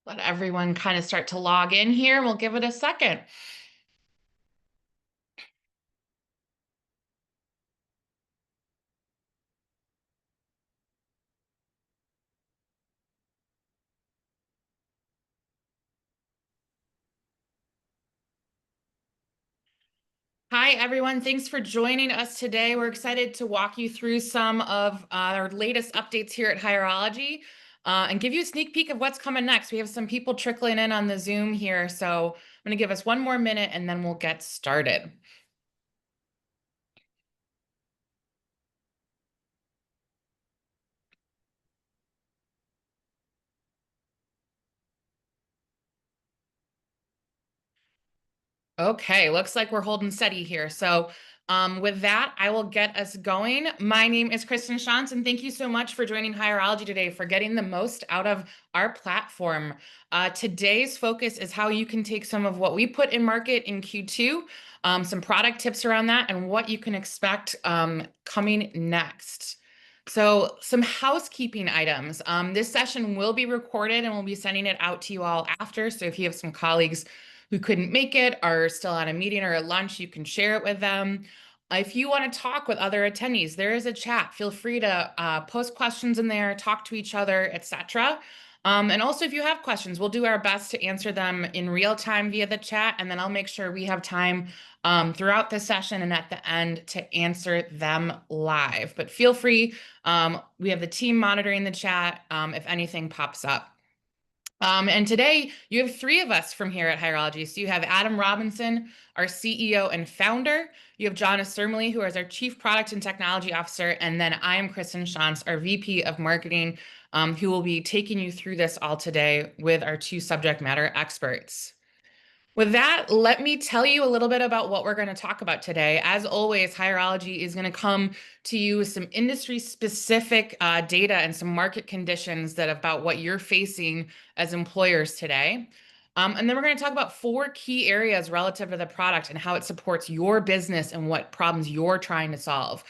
Let everyone kind of start to log in here. We'll give it a second. Hi, everyone. Thanks for joining us today. We're excited to walk you through some of our latest updates here at Hireology and give you a sneak peek of what's coming next. We have some people trickling in on the Zoom here, so I'm going to give us one more minute and then we'll get started. Okay, looks like we're holding steady here. So with that, I will get us going. My name is Kristen Shantz, and thank you so much for joining Hireology today, for getting the most out of our platform. Today's focus is how you can take some of what we put in market in Q2, some product tips around that, and what you can expect coming next. So some housekeeping items. This session will be recorded and we'll be sending it out to you all after. So if you have some colleagues who couldn't make it, are still at a meeting or at lunch, you can share it with them. If you want to talk with other attendees, there is a chat. Feel free to post questions in there, talk to each other, etc. And also, if you have questions, we'll do our best to answer them in real time via the chat, and then I'll make sure we have time throughout the session and at the end to answer them live. But feel free, we have the team monitoring the chat if anything pops up. And today you have three of us from here at Hireology. So you have Adam Robinson, our CEO and founder. You have John Surmley, who is our Chief Product and Technology Officer. And then I am Kristen Shantz, our VP of Marketing, who will be taking you through this all today with our two subject matter experts. With that, let me tell you a little bit about what we're going to talk about today. As always, Hireology is going to come to you with some industry-specific data and some market conditions that about what you're facing as employers today. And then we're going to talk about four key areas relative to the product and how it supports your business and what problems you're trying to solve.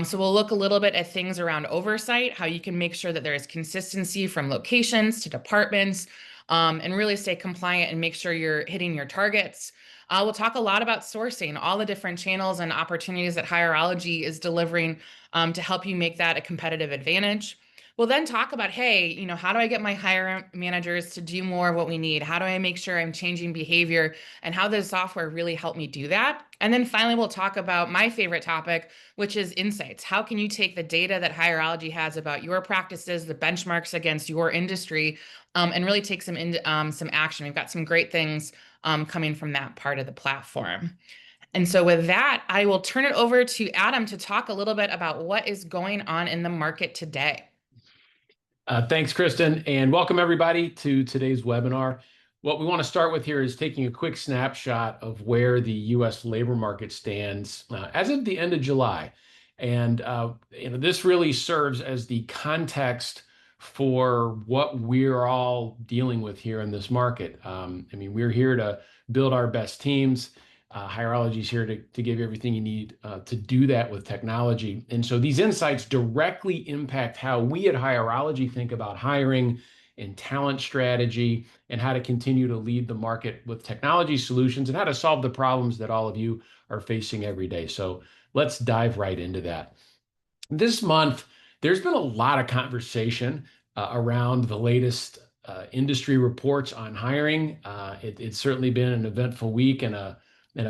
So we'll look a little bit at things around oversight, how you can make sure that there is consistency from locations to departments, and really stay compliant and make sure you're hitting your targets. We'll talk a lot about sourcing, all the different channels and opportunities that Hireology is delivering to help you make that a competitive advantage. We'll then talk about, hey, how do I get my hire managers to do more of what we need? How do I make sure I'm changing behavior, and how does software really help me do that? And then finally, we'll talk about my favorite topic, which is insights. How can you take the data that Hireology has about your practices, the benchmarks against your industry, and really take some action? We've got some great things coming from that part of the platform. And so with that, I will turn it over to Adam to talk a little bit about what is going on in the market today. Thanks, Kristen, and welcome everybody to today's webinar. What we want to start with here is taking a quick snapshot of where the U.S. labor market stands as of the end of July. And this really serves as the context for what we're all dealing with here in this market. We're here to build our best teams. Hireology is here to give you everything you need to do that with technology. And so these insights directly impact how we at Hireology think about hiring and talent strategy, and how to continue to lead the market with technology solutions, and how to solve the problems that all of you are facing every day. So let's dive right into that. This month, there's been a lot of conversation around the latest industry reports on hiring. It's certainly been an eventful week and a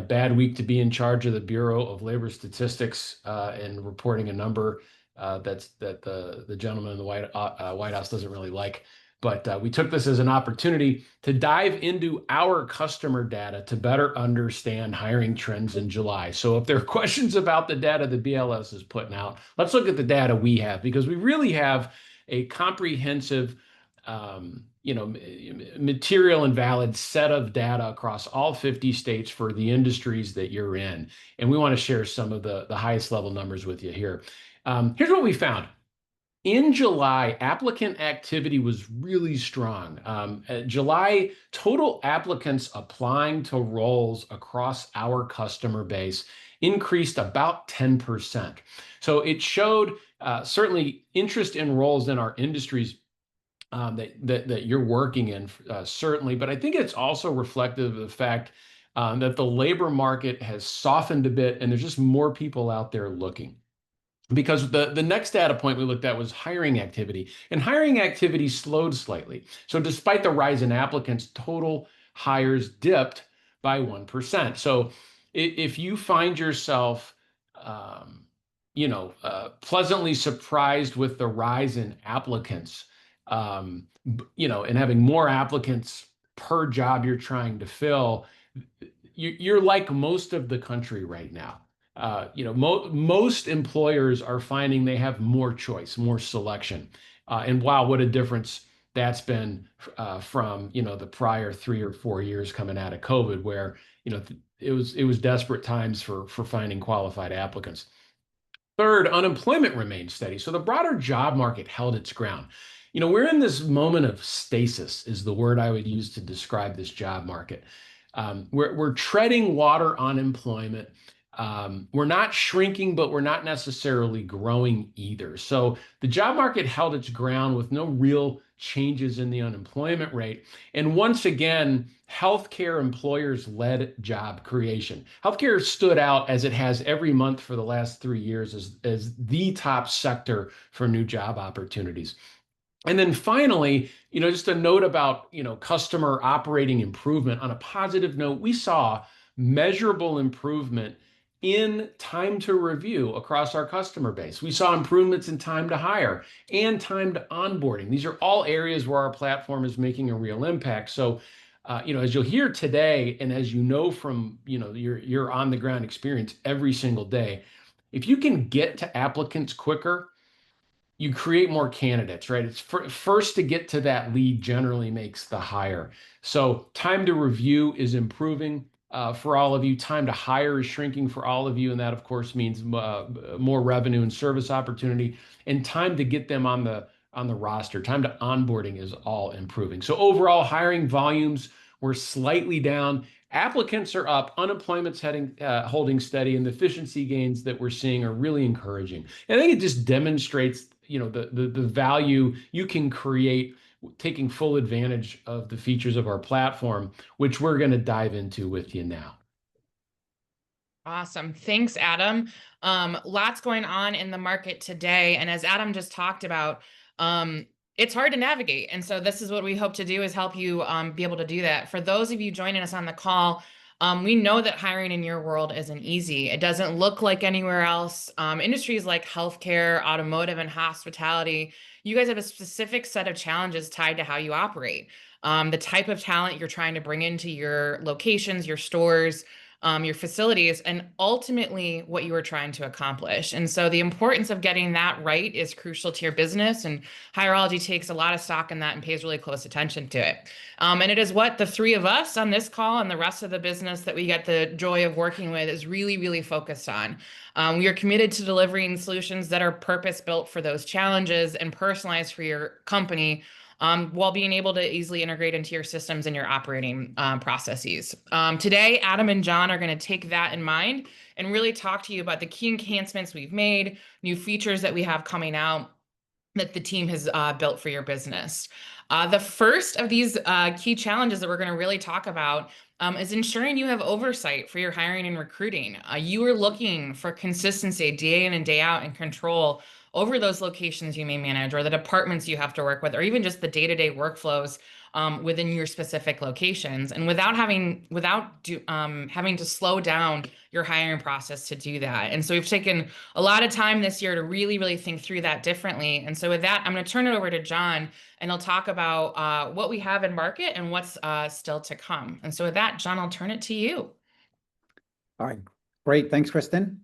bad week to be in charge of the Bureau of Labor Statistics and reporting a number that the gentleman in the White House doesn't really like. But we took this as an opportunity to dive into our customer data to better understand hiring trends in July. So if there are questions about the data the BLS is putting out, let's look at the data we have, because we really have a comprehensive material and valid set of data across all 50 states for the industries that you're in. And we want to share some of the highest level numbers with you here. Here's what we found. In July, applicant activity was really strong. July, total applicants applying to roles across our customer base increased about 10%. So it showed certainly interest in roles in our industries, that you're working in, certainly. But I think it's also reflective of the fact that the labor market has softened a bit, and there's just more people out there looking. Because the next data point we looked at was hiring activity, and hiring activity slowed slightly. So despite the rise in applicants, total hires dipped by 1%. So if you find yourself, um, pleasantly surprised with the rise in applicants, and having more applicants per job you're trying to fill, you're like most of the country right now. Most employers are finding they have more choice, more selection. And wow, what a difference that's been from, the prior 3 or 4 years coming out of COVID, where, it was desperate times for finding qualified applicants. Third, unemployment remained steady. So the broader job market held its ground. We're in this moment of stasis, is the word I would use to describe this job market. We're treading water on employment. We're not shrinking, but we're not necessarily growing either. So the job market held its ground with no real changes in the unemployment rate. And once again, healthcare employers led job creation. Healthcare stood out, as it has every month for the last 3 years, as the top sector for new job opportunities. And then finally, just a note about, customer operating improvement. On a positive note, we saw measurable improvement in time to review across our customer base. We saw improvements in time to hire and time to onboarding. These are all areas where our platform is making a real impact. So, as you'll hear today, and as you know from, your on the ground experience every single day, if you can get to applicants quicker, you create more candidates, right? It's first to get to that lead generally makes the hire. So time to review is improving for all of you. Time to hire is shrinking for all of you, and that of course means more revenue and service opportunity. And time to get them on the roster, time to onboarding is all improving. So overall, hiring volumes were slightly down. Applicants are up, unemployment's holding steady, and the efficiency gains that we're seeing are really encouraging. And I think it just demonstrates, the value you can create taking full advantage of the features of our platform, which we're going to dive into with you now. Awesome. Thanks, Adam. Lots going on in the market today. And as Adam just talked about, it's hard to navigate. And so this is what we hope to do, is help you be able to do that. For those of you joining us on the call, we know that hiring in your world isn't easy. It doesn't look like anywhere else. Industries like healthcare, automotive, and hospitality, you guys have a specific set of challenges tied to how you operate. The type of talent you're trying to bring into your locations, your stores, your facilities, and ultimately what you are trying to accomplish. And so the importance of getting that right is crucial to your business. And Hireology takes a lot of stock in that and pays really close attention to it. And it is what the three of us on this call and the rest of the business that we get the joy of working with is really, really focused on. We are committed to delivering solutions that are purpose-built for those challenges and personalized for your company, while being able to easily integrate into your systems and your operating processes. Today, Adam and John are going to take that in mind and really talk to you about the key enhancements we've made, new features that we have coming out that the team has built for your business. The first of these key challenges that we're going to really talk about is ensuring you have oversight for your hiring and recruiting. You are looking for consistency day in and day out and control over those locations you may manage, or the departments you have to work with, or even just the day-to-day workflows within your specific locations, and without having to slow down your hiring process to do that. And so we've taken a lot of time this year to really, really think through that differently. And so with that, I'm going to turn it over to John, and he'll talk about what we have in market and what's still to come. And so with that, John, I'll turn it to you. All right, great. Thanks, Kristen.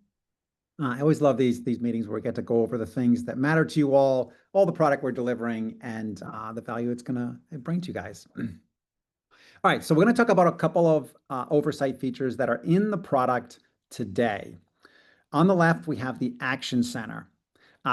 I always love these meetings where we get to go over the things that matter to you all the product we're delivering, and the value it's going to bring to you guys. All right, so we're going to talk about a couple of oversight features that are in the product today. On the left, we have the Action Center.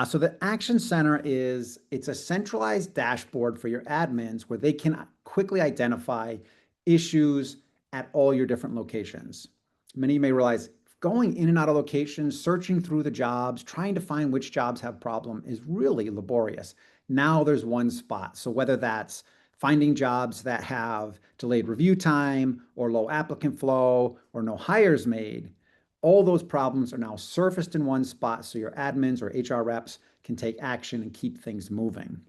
So the Action Center it's a centralized dashboard for your admins where they can quickly identify issues at all your different locations. Many of you may realize going in and out of locations, searching through the jobs, trying to find which jobs have problem is really laborious. Now there's one spot. So whether that's finding jobs that have delayed review time or low applicant flow or no hires made, all those problems are now surfaced in one spot so your admins or HR reps can take action and keep things moving.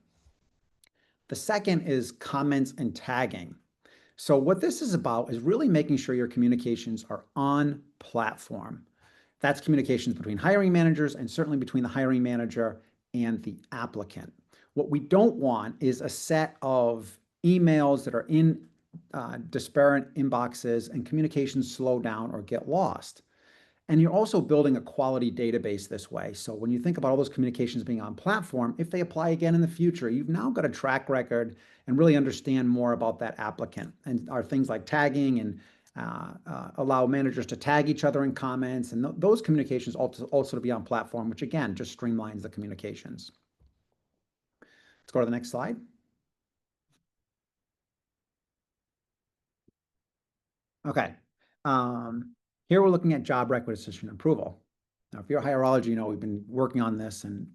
The second is comments and tagging. So what this is about is really making sure your communications are on platform. That's communications between hiring managers and certainly between the hiring manager and the applicant. What we don't want is a set of emails that are in disparate inboxes and communications slow down or get lost. And you're also building a quality database this way. So when you think about all those communications being on platform, if they apply again in the future, you've now got a track record and really understand more about that applicant. And are things like tagging and allow managers to tag each other in comments and those communications also to be on platform, which again, just streamlines the communications. Let's go to the next slide. Okay. Here we're looking at job requisition approval. Now, if you're Hireology, you know we've been working on this and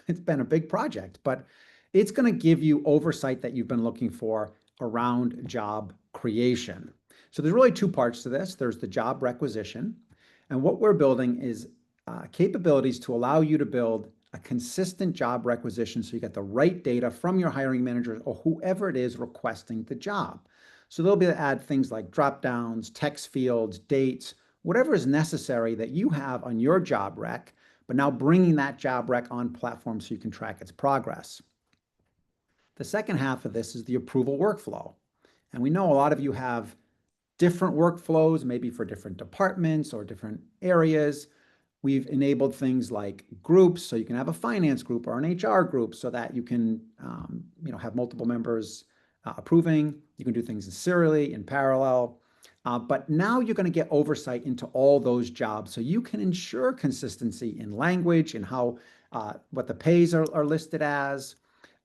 it's been a big project, but it's going to give you oversight that you've been looking for around job creation. So there's really two parts to this. There's the job requisition, and what we're building is capabilities to allow you to build a consistent job requisition so you get the right data from your hiring manager or whoever it is requesting the job. So they'll be able to add things like drop downs, text fields, dates, whatever is necessary that you have on your job rec, but now bringing that job rec on platform so you can track its progress. The second half of this is the approval workflow. And we know a lot of you have different workflows, maybe for different departments or different areas. We've enabled things like groups, so you can have a finance group or an HR group so that you can have multiple members approving. You can do things serially, in parallel. But now you're going to get oversight into all those jobs so you can ensure consistency in language and how what the pays are listed as.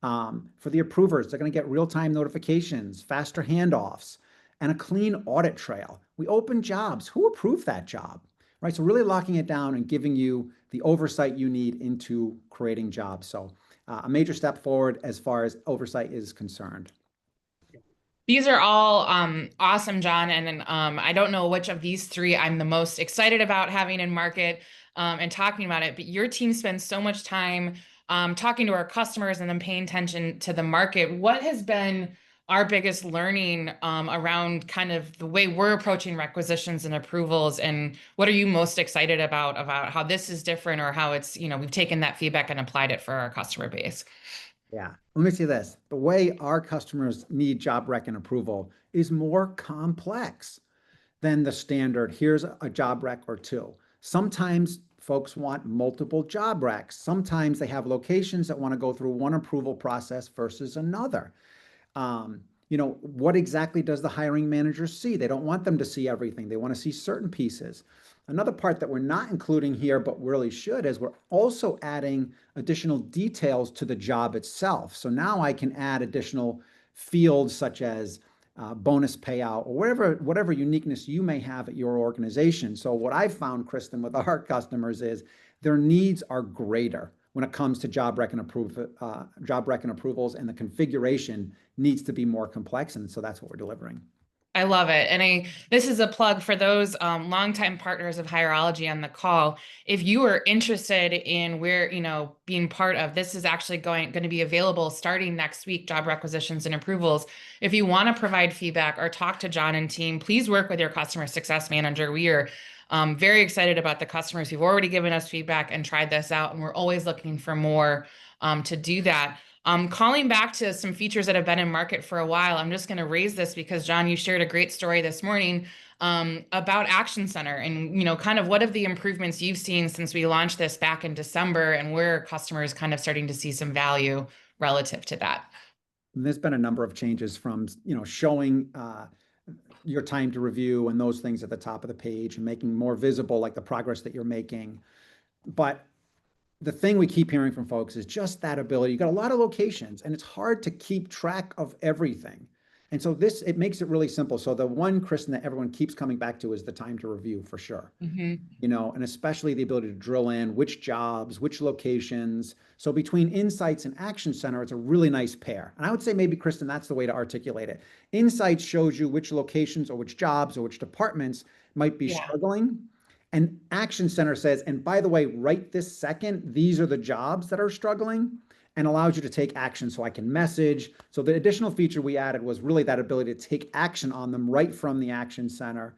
For the approvers, they're going to get real-time notifications, faster handoffs, and a clean audit trail. We open jobs. Who approved that job? Right? So really locking it down and giving you the oversight you need into creating jobs. So a major step forward as far as oversight is concerned. These are all awesome, John. And I don't know which of these three I'm the most excited about having in market and talking about it, but your team spends so much time talking to our customers and then paying attention to the market. What has been our biggest learning around kind of the way we're approaching requisitions and approvals, and what are you most excited about how this is different or how it's, we've taken that feedback and applied it for our customer base? Yeah, let me say this. The way our customers need job rec and approval is more complex than the standard, here's a job rec or two. Sometimes folks want multiple job recs. Sometimes they have locations that want to go through one approval process versus another. What exactly does the hiring manager see? They don't want them to see everything. They want to see certain pieces. Another part that we're not including here, but really should, is we're also adding additional details to the job itself. So now I can add additional fields such as bonus payout or whatever uniqueness you may have at your organization. So what I've found, Kristen, with our customers is their needs are greater when it comes to job rec and approvals, and the configuration needs to be more complex. And so that's what we're delivering. I love it. And this is a plug for those longtime partners of Hireology on the call. If you are interested in being part of, this is actually going to be available starting next week, job requisitions and approvals. If you want to provide feedback or talk to John and team, please work with your customer success manager. We are very excited about the customers who've already given us feedback and tried this out. And we're always looking for more to do that. Calling back to some features that have been in market for a while, I'm just going to raise this because, John, you shared a great story this morning about Action Center and, kind of what have the improvements you've seen since we launched this back in December, and where customers kind of starting to see some value relative to that. There's been a number of changes from, showing your time to review and those things at the top of the page and making more visible like the progress that you're making. But the thing we keep hearing from folks is just that ability. You got a lot of locations and it's hard to keep track of everything. And so it makes it really simple. So the one, Kristen, that everyone keeps coming back to is the time to review for sure. And especially the ability to drill in which jobs, which locations. So between Insights and Action Center, it's a really nice pair. And I would say maybe, Kristen, that's the way to articulate it. Insights shows you which locations or which jobs or which departments might be struggling. And Action Center says, and by the way, right this second, these are the jobs that are struggling, and allows you to take action so I can message. So the additional feature we added was really that ability to take action on them right from the Action Center,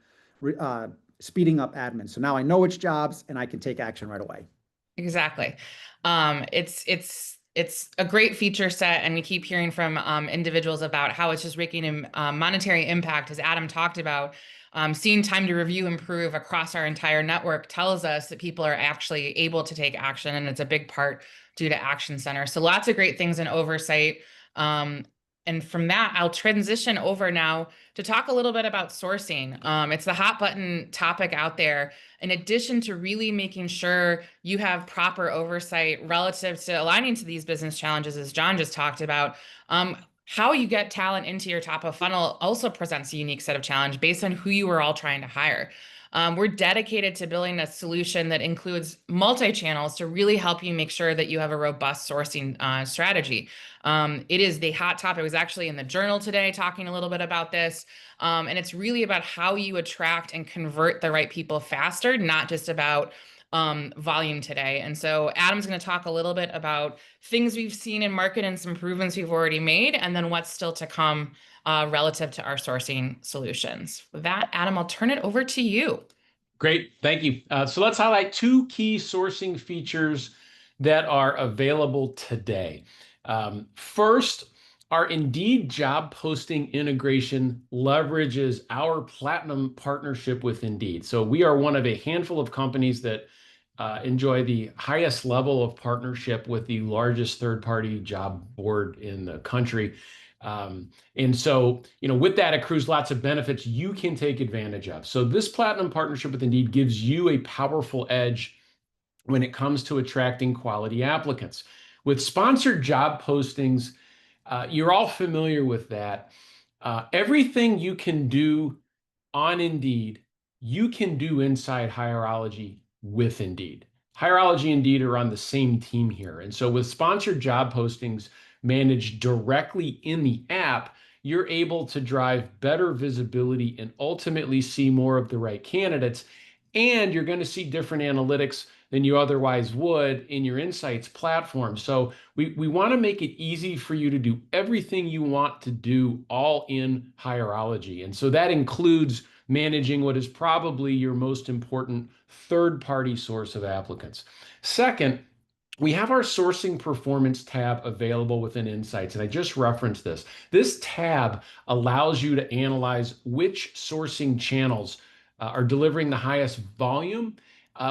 speeding up admin. So now I know which jobs and I can take action right away. Exactly. It's a great feature set, and we keep hearing from individuals about how it's just making a monetary impact, as Adam talked about. Seeing time to review improve across our entire network tells us that people are actually able to take action, and it's a big part due to Action Center. So lots of great things in oversight. And from that, I'll transition over now to talk a little bit about sourcing. It's the hot button topic out there. In addition to really making sure you have proper oversight relative to aligning to these business challenges, as John just talked about, how you get talent into your top of funnel also presents a unique set of challenge based on who you are all trying to hire. We're dedicated to building a solution that includes multi-channels to really help you make sure that you have a robust sourcing strategy. It is the hot topic. I was actually in the journal today talking a little bit about this. And it's really about how you attract and convert the right people faster, not just about volume today. And so Adam's going to talk a little bit about things we've seen in market and some improvements we've already made, and then what's still to come relative to our sourcing solutions. With that, Adam, I'll turn it over to you. Great, thank you. So let's highlight two key sourcing features that are available today. First, our Indeed job posting integration leverages our platinum partnership with Indeed. So we are one of a handful of companies that enjoy the highest level of partnership with the largest third-party job board in the country. And so, with that accrues lots of benefits you can take advantage of. So this platinum partnership with Indeed gives you a powerful edge when it comes to attracting quality applicants. With sponsored job postings, you're all familiar with that. Everything you can do on Indeed, you can do inside Hireology with Indeed. Hireology and Indeed are on the same team here. And so with sponsored job postings managed directly in the app, you're able to drive better visibility and ultimately see more of the right candidates. And you're going to see different analytics than you otherwise would in your Insights platform. So we want to make it easy for you to do everything you want to do all in Hireology. And so that includes managing what is probably your most important third-party source of applicants. Second, we have our sourcing performance tab available within Insights, and I just referenced this. This tab allows you to analyze which sourcing channels are delivering the highest volume,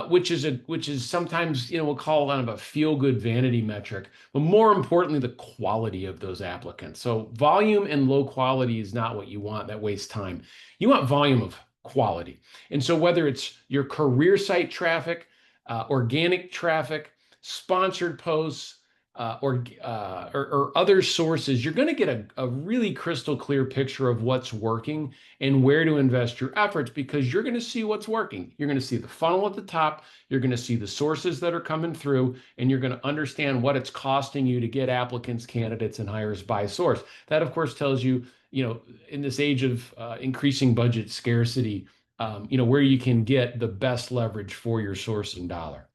which is sometimes we'll call kind of a feel-good vanity metric, but more importantly, the quality of those applicants. So volume and low quality is not what you want. That wastes time. You want volume of quality, and so whether it's your career site traffic, organic traffic, sponsored posts, or other sources, you're going to get a really crystal clear picture of what's working and where to invest your efforts, because you're going to see what's working. You're going to see the funnel at the top. You're going to see the sources that are coming through, and you're going to understand what it's costing you to get applicants, candidates, and hires by source. That, of course, tells you, in this age of increasing budget scarcity, where you can get the best leverage for your sourcing dollar.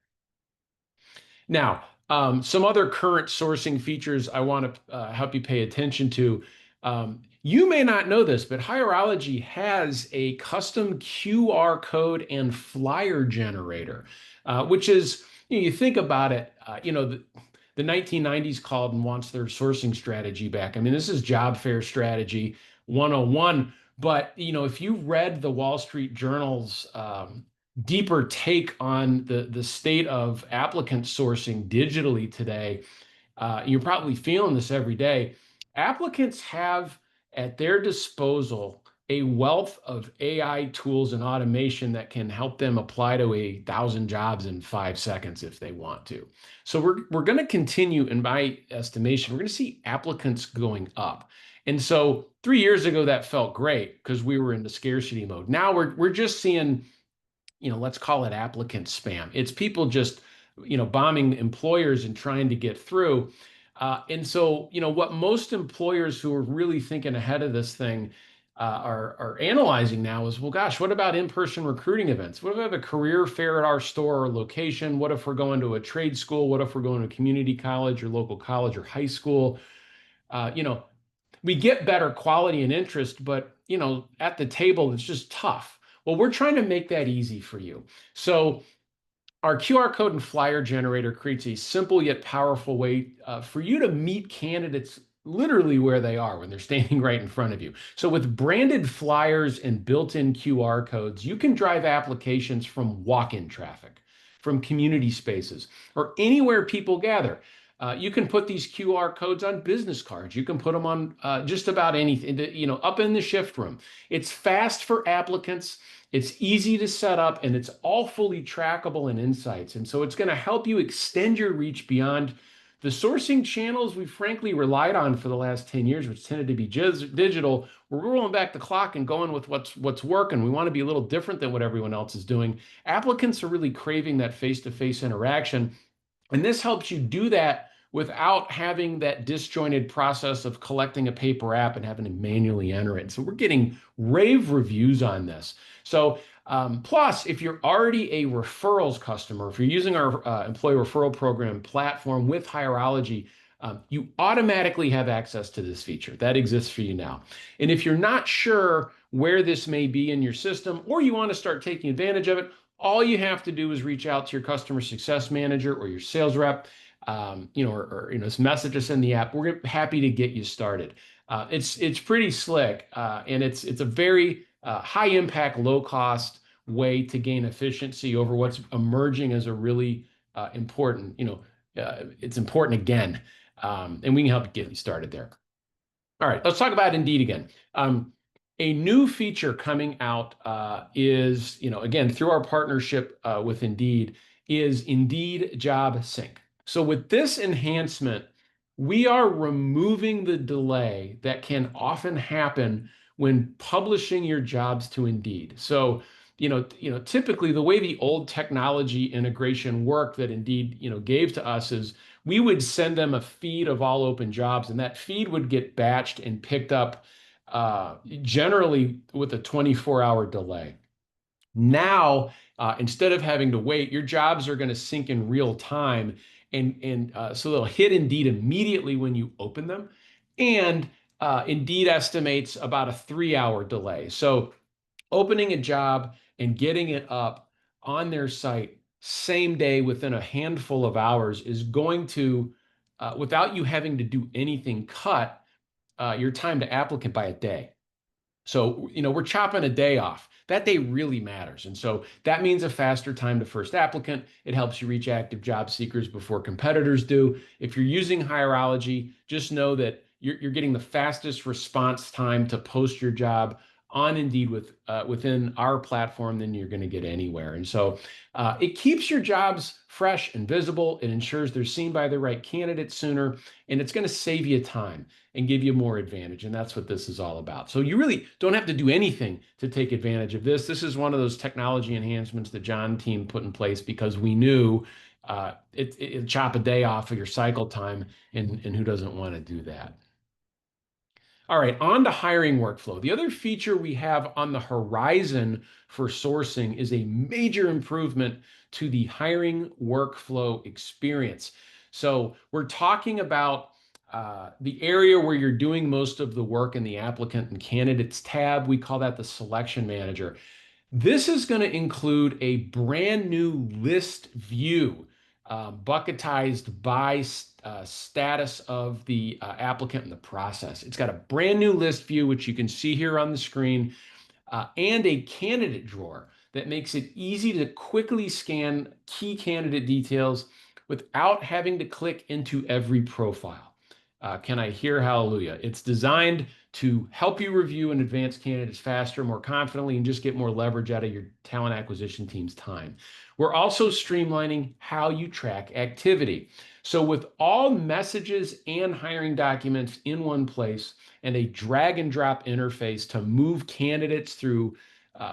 Now, some other current sourcing features I want to help you pay attention to. You may not know this, but Hireology has a custom QR code and flyer generator, which is, you think about it, the 1990s called and wants their sourcing strategy back. I mean, this is job fair strategy 101. But, if you read the Wall Street Journal's deeper take on the state of applicant sourcing digitally today, you're probably feeling this every day. Applicants have at their disposal a wealth of AI tools and automation that can help them apply to 1,000 jobs in 5 seconds if they want to. So we're going to continue, in my estimation, we're going to see applicants going up. And so 3 years ago, that felt great because we were in the scarcity mode. Now we're just seeing, let's call it applicant spam. It's people just, bombing employers and trying to get through. And so, what most employers who are really thinking ahead of this thing are analyzing now is, well, gosh, what about in-person recruiting events? What if we have a career fair at our store or location? What if we're going to a trade school? What if we're going to a community college or local college or high school? We get better quality and interest, but at the table, it's just tough. Well, we're trying to make that easy for you. So our QR code and flyer generator creates a simple yet powerful way for you to meet candidates literally where they are when they're standing right in front of you. So with branded flyers and built-in QR codes, you can drive applications from walk-in traffic, from community spaces, or anywhere people gather. You can put these QR codes on business cards. You can put them on just about anything, up in the shift room. It's fast for applicants. It's easy to set up, and it's all fully trackable in insights. And so it's going to help you extend your reach beyond the sourcing channels we frankly relied on for the last 10 years, which tended to be digital. We're rolling back the clock and going with what's working. We want to be a little different than what everyone else is doing. Applicants are really craving that face-to-face interaction. And this helps you do that without having that disjointed process of collecting a paper app and having to manually enter it. So we're getting rave reviews on this. So plus, if you're already a referrals customer, if you're using our employee referral program platform with Hireology, you automatically have access to this feature. That exists for you now. And if you're not sure where this may be in your system, or you want to start taking advantage of it, all you have to do is reach out to your customer success manager or your sales rep, or message us in the app. We're happy to get you started. It's pretty slick, and it's a very high impact, low cost way to gain efficiency over what's emerging as a really important. It's important again, and we can help get you started there. All right, let's talk about Indeed again. A new feature coming out is, again, through our partnership with Indeed, is Indeed Job Sync. So with this enhancement, we are removing the delay that can often happen when publishing your jobs to Indeed. So, typically the way the old technology integration worked that Indeed, gave to us is we would send them a feed of all open jobs, and that feed would get batched and picked up generally with a 24-hour delay. Now, instead of having to wait, your jobs are going to sync in real time. And so they'll hit Indeed immediately when you open them. And Indeed estimates about a 3-hour delay. So opening a job and getting it up on their site same day within a handful of hours is going to, without you having to do anything, cut your time to applicant by a day. So, we're chopping a day off. That day really matters. And so that means a faster time to first applicant. It helps you reach active job seekers before competitors do. If you're using Hireology, just know that you're getting the fastest response time to post your job on Indeed within our platform than you're going to get anywhere. And so it keeps your jobs fresh and visible. It ensures they're seen by the right candidates sooner, and it's going to save you time and give you more advantage. And that's what this is all about. So you really don't have to do anything to take advantage of this. This is one of those technology enhancements that John team put in place because we knew it chop a day off of your cycle time, and who doesn't want to do that? All right, on to hiring workflow. The other feature we have on the horizon for sourcing is a major improvement to the hiring workflow experience. So we're talking about the area where you're doing most of the work in the applicant and candidates tab. We call that the selection manager. This is going to include a brand new list view, bucketized by status of the applicant in the process. It's got a brand new list view, which you can see here on the screen, and a candidate drawer that makes it easy to quickly scan key candidate details without having to click into every profile. Can I hear hallelujah? It's designed to help you review and advance candidates faster, more confidently, and just get more leverage out of your talent acquisition team's time. We're also streamlining how you track activity. So with all messages and hiring documents in one place and a drag and drop interface to move candidates through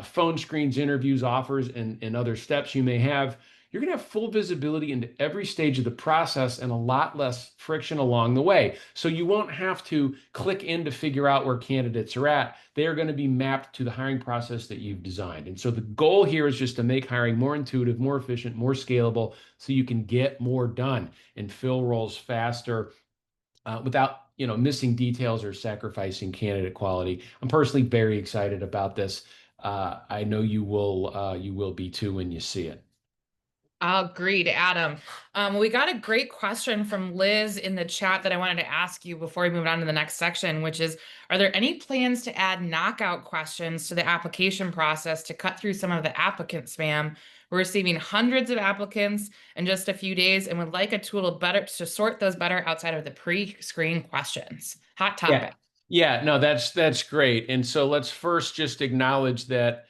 phone screens, interviews, offers, and other steps you may have, you're going to have full visibility into every stage of the process and a lot less friction along the way. So you won't have to click in to figure out where candidates are at. They are going to be mapped to the hiring process that you've designed. And so the goal here is just to make hiring more intuitive, more efficient, more scalable, so you can get more done and fill roles faster without missing details or sacrificing candidate quality. I'm personally very excited about this. I know you will be too when you see it. Agreed, Adam. We got a great question from Liz in the chat that I wanted to ask you before we move on to the next section, which is, are there any plans to add knockout questions to the application process to cut through some of the applicant spam? We're receiving hundreds of applicants in just a few days and would like a tool to sort those better outside of the pre-screen questions. Hot topic. Yeah, no, that's great. And so let's first just acknowledge that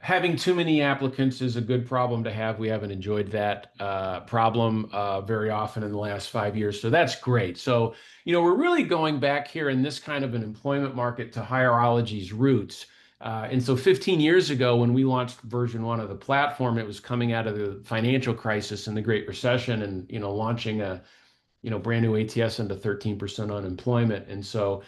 having too many applicants is a good problem to have. We haven't enjoyed that problem very often in the last 5 years. So that's great. So, we're really going back here in this kind of an employment market to Hireology's roots. And so 15 years ago, when we launched version 1 of the platform, it was coming out of the financial crisis and the Great Recession and, launching a brand new ATS into 13% unemployment. And so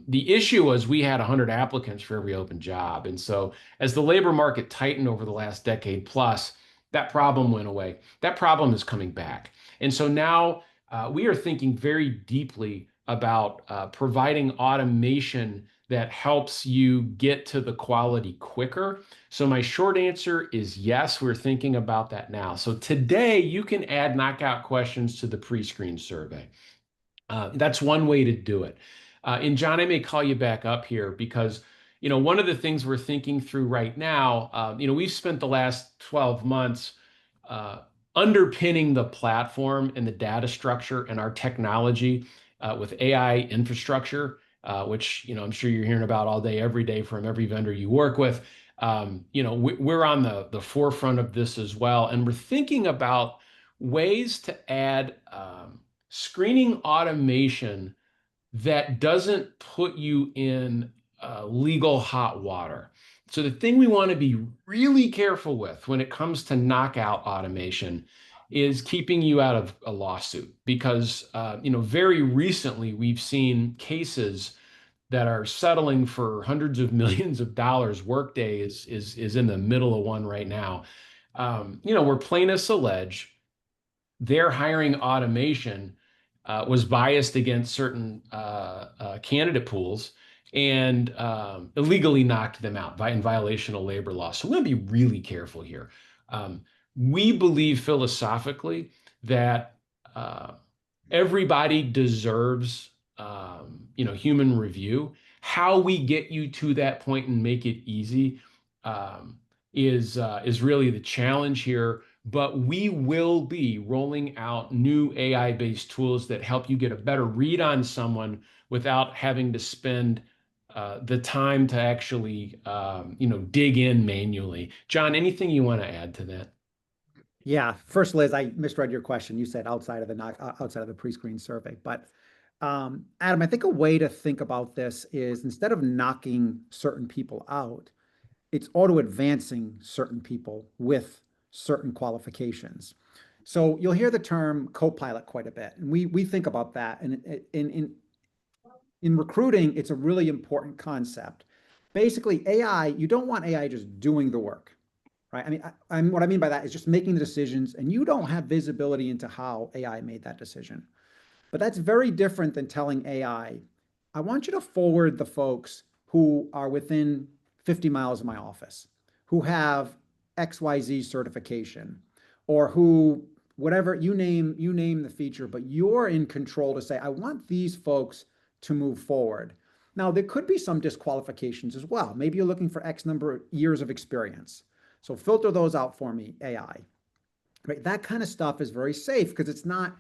the issue was we had 100 applicants for every open job. And so as the labor market tightened over the last decade plus, that problem went away. That problem is coming back. And so now we are thinking very deeply about providing automation that helps you get to the quality quicker. So my short answer is yes, we're thinking about that now. So today you can add knockout questions to the pre-screen survey. That's one way to do it. And John, I may call you back up here because, one of the things we're thinking through right now, we've spent the last 12 months underpinning the platform and the data structure and our technology with AI infrastructure, which, I'm sure you're hearing about all day, every day from every vendor you work with. We're on the forefront of this as well. And we're thinking about ways to add screening automation that doesn't put you in legal hot water. So the thing we want to be really careful with when it comes to knockout automation is keeping you out of a lawsuit, because very recently we've seen cases that are settling for hundreds of millions of dollars. Workday is in the middle of one right now. Where plaintiffs allege their hiring automation was biased against certain candidate pools and illegally knocked them out in violation of labor law. So we're going to be really careful here. We believe philosophically that everybody deserves human review. How we get you to that point and make it easy is really the challenge here. But we will be rolling out new AI-based tools that help you get a better read on someone without having to spend the time to actually dig in manually. John, anything you want to add to that? Yeah. First, Liz, I misread your question. You said outside of the pre-screen survey, but Adam, I think a way to think about this is instead of knocking certain people out, it's auto-advancing certain people with certain qualifications. So you'll hear the term co-pilot quite a bit, and we think about that. And in recruiting, it's a really important concept. Basically, AI, you don't want AI just doing the work, right? What I mean by that is just making the decisions, and you don't have visibility into how AI made that decision. But that's very different than telling AI, I want you to forward the folks who are within 50 miles of my office, who have XYZ certification, or who, whatever, you name the feature, but you're in control to say, I want these folks to move forward. Now, there could be some disqualifications as well. Maybe you're looking for X number of years of experience. So filter those out for me, AI. Right? That kind of stuff is very safe because it's not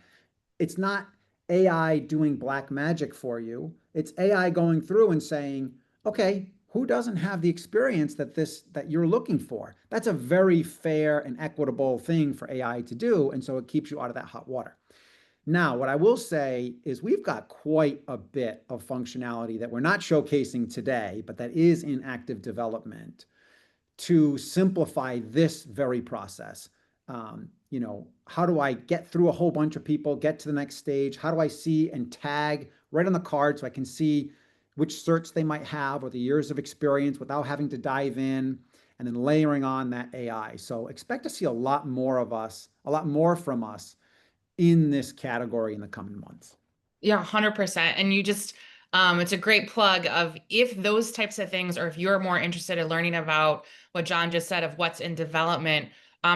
AI doing black magic for you. It's AI going through and saying, okay, who doesn't have the experience that you're looking for? That's a very fair and equitable thing for AI to do. And so it keeps you out of that hot water. Now, what I will say is we've got quite a bit of functionality that we're not showcasing today, but that is in active development to simplify this very process. How do I get through a whole bunch of people, get to the next stage? How do I see and tag right on the card so I can see which certs they might have or the years of experience without having to dive in, and then layering on that AI. So expect to see a lot more from us in this category in the coming months. Yeah, 100%. And you just, it's a great plug of if those types of things, or if you're more interested in learning about what John just said of what's in development,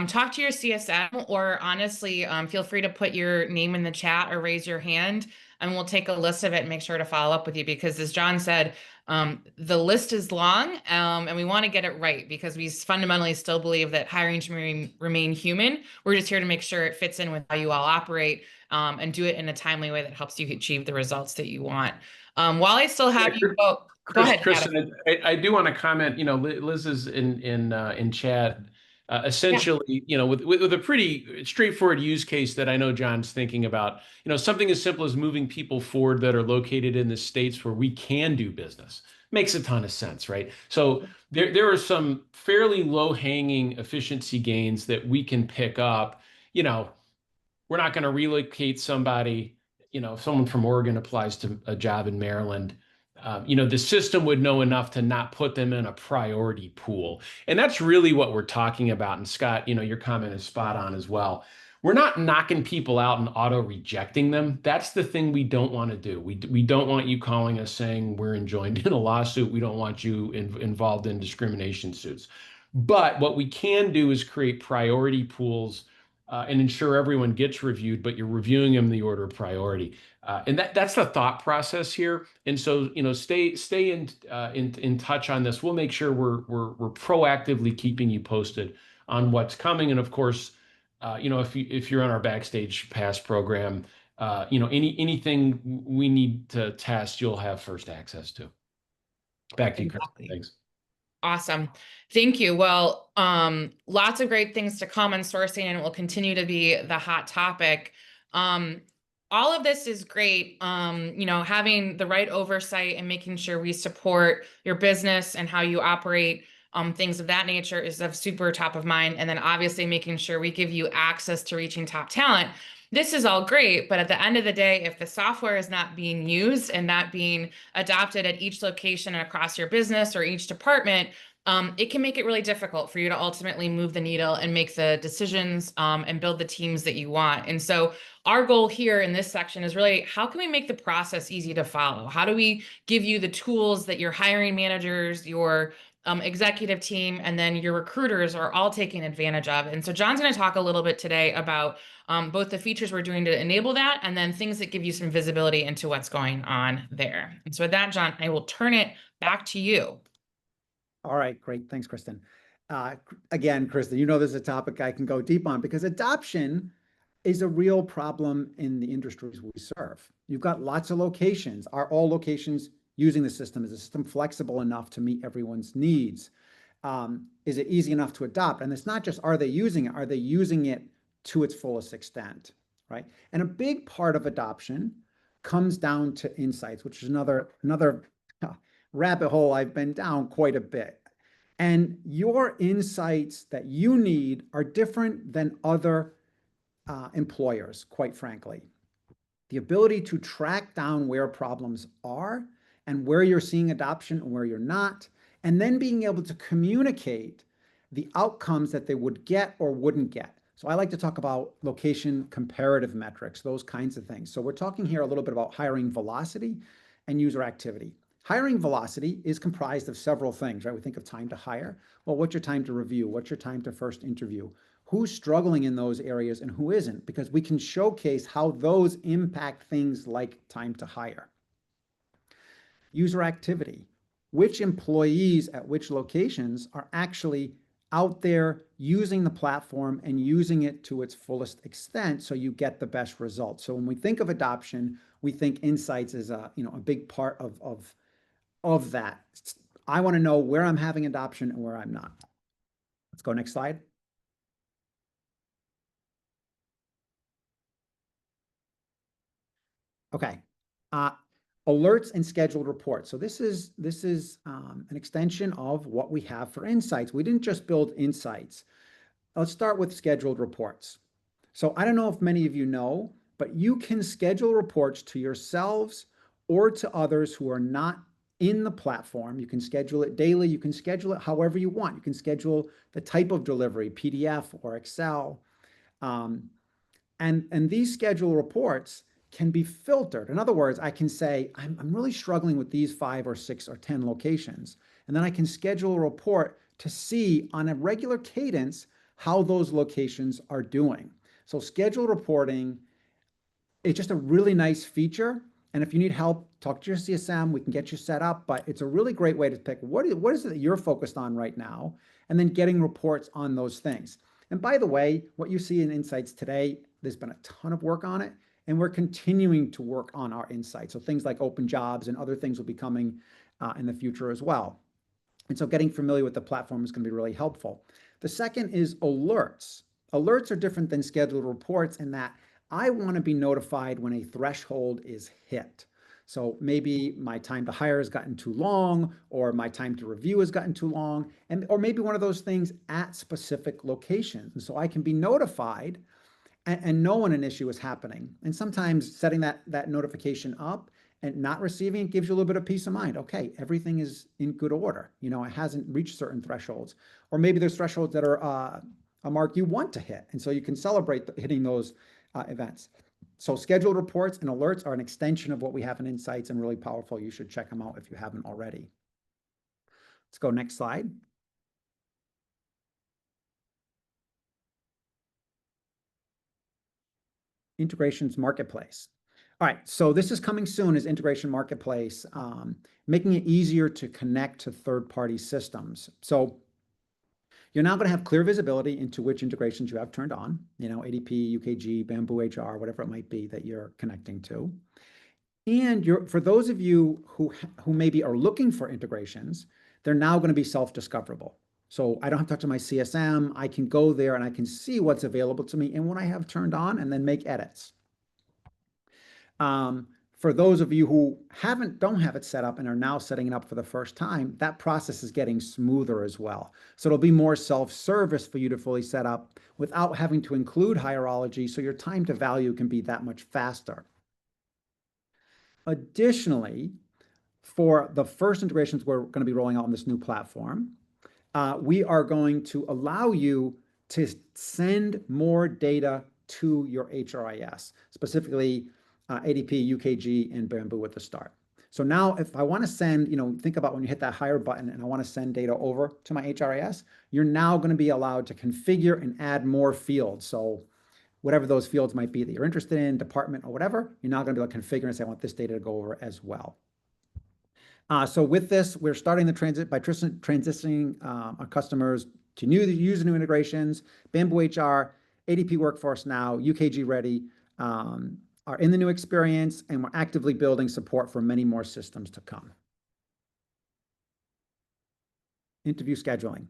talk to your CSM, or honestly, feel free to put your name in the chat or raise your hand, and we'll take a list of it and make sure to follow up with you. Because as John said, the list is long, and we want to get it right because we fundamentally still believe that hiring should remain human. We're just here to make sure it fits in with how you all operate, and do it in a timely way that helps you achieve the results that you want. While I still have you, go ahead, Adam. Kristen, I do want to comment. Liz is in chat. Essentially, with a pretty straightforward use case that I know John's thinking about. Something as simple as moving people forward that are located in the states where we can do business makes a ton of sense, right? So there are some fairly low-hanging efficiency gains that we can pick up. We're not going to relocate somebody. If someone from Oregon applies to a job in Maryland, the system would know enough to not put them in a priority pool. And that's really what we're talking about. And Scott, your comment is spot on as well. We're not knocking people out and auto rejecting them. That's the thing we don't want to do. We don't want you calling us saying we're enjoined in a lawsuit. We don't want you involved in discrimination suits. But what we can do is create priority pools, and ensure everyone gets reviewed, but you're reviewing them in the order of priority. And that's the thought process here. And so, stay in touch on this. We'll make sure we're proactively keeping you posted on what's coming. And of course, if you're on our Backstage Pass program, anything we need to test, you'll have first access to. Back to you, Chris. Thanks. Awesome. Thank you. Well, lots of great things to come on sourcing, and it will continue to be the hot topic. All of this is great. Having the right oversight and making sure we support your business and how you operate, things of that nature is of super top of mind. And then obviously making sure we give you access to reaching top talent. This is all great, but at the end of the day, if the software is not being used and not being adopted at each location and across your business or each department, it can make it really difficult for you to ultimately move the needle and make the decisions, and build the teams that you want. And so our goal here in this section is really, how can we make the process easy to follow? How do we give you the tools that your hiring managers, your executive team, and then your recruiters are all taking advantage of? And so John's going to talk a little bit today about both the features we're doing to enable that, and then things that give you some visibility into what's going on there. And so with that, John, I will turn it back to you. All right, great. Thanks, Kristen. Again, Kristen, this is a topic I can go deep on because adoption is a real problem in the industries we serve. You've got lots of locations. Are all locations using the system? Is the system flexible enough to meet everyone's needs? Is it easy enough to adopt? And it's not just, are they using it to its fullest extent, right? And a big part of adoption comes down to insights, which is another rabbit hole I've been down quite a bit. And your insights that you need are different than other employers, quite frankly. The ability to track down where problems are and where you're seeing adoption and where you're not, and then being able to communicate the outcomes that they would get or wouldn't get. So I like to talk about location comparative metrics, those kinds of things. So we're talking here a little bit about hiring velocity and user activity. Hiring velocity is comprised of several things, right? We think of time to hire. Well, what's your time to review? What's your time to first interview? Who's struggling in those areas and who isn't? Because we can showcase how those impact things like time to hire. User activity. Which employees at which locations are actually out there using the platform and using it to its fullest extent so you get the best results. So when we think of adoption, we think insights is a big part of that. I want to know where I'm having adoption and where I'm not. Let's go next slide. Okay. Alerts and scheduled reports. So this is an extension of what we have for insights. We didn't just build insights. Let's start with scheduled reports. So I don't know if many of you know, but you can schedule reports to yourselves or to others who are not in the platform. You can schedule it daily. You can schedule it however you want. You can schedule the type of delivery, PDF or Excel. And these schedule reports can be filtered. In other words, I can say, I'm really struggling with these 5 or 6 or 10 locations. And then I can schedule a report to see on a regular cadence how those locations are doing. So schedule reporting is just a really nice feature. And if you need help, talk to your CSM. We can get you set up. But it's a really great way to pick what is it that you're focused on right now, and then getting reports on those things. And by the way, what you see in Insights today, there's been a ton of work on it. And we're continuing to work on our insights. So things like open jobs and other things will be coming in the future as well. And so getting familiar with the platform is going to be really helpful. The second is alerts. Alerts are different than scheduled reports in that I want to be notified when a threshold is hit. So maybe my time to hire has gotten too long, or my time to review has gotten too long, or maybe one of those things at specific locations. And so I can be notified and know when an issue is happening. And sometimes setting that notification up and not receiving it gives you a little bit of peace of mind. Okay, everything is in good order. It hasn't reached certain thresholds. Or maybe there's thresholds that are a mark you want to hit. And so you can celebrate hitting those events. So scheduled reports and alerts are an extension of what we have in Insights and really powerful. You should check them out if you haven't already. Let's go next slide. Integrations Marketplace. All right, so this is coming soon as Integration Marketplace, making it easier to connect to third-party systems. So you're now going to have clear visibility into which integrations you have turned on, ADP, UKG, Bamboo HR, whatever it might be that you're connecting to. And for those of you who maybe are looking for integrations, they're now going to be self-discoverable. So I don't have to talk to my CSM. I can go there and I can see what's available to me and what I have turned on and then make edits. For those of you who don't have it set up and are now setting it up for the first time, that process is getting smoother as well. So it'll be more self-service for you to fully set up without having to include Hireology, so your time to value can be that much faster. Additionally, for the first integrations we're going to be rolling out on this new platform, we are going to allow you to send more data to your HRIS, specifically ADP, UKG, and Bamboo at the start. So now if I want to send, think about when you hit that hire button and I want to send data over to my HRIS, you're now going to be allowed to configure and add more fields. So whatever those fields might be that you're interested in, department or whatever, you're now going to be able to configure and say, I want this data to go over as well. So with this, we're starting the transit by transitioning our customers to use new integrations. Bamboo HR, ADP Workforce Now, UKG Ready are in the new experience, and we're actively building support for many more systems to come. Interview scheduling.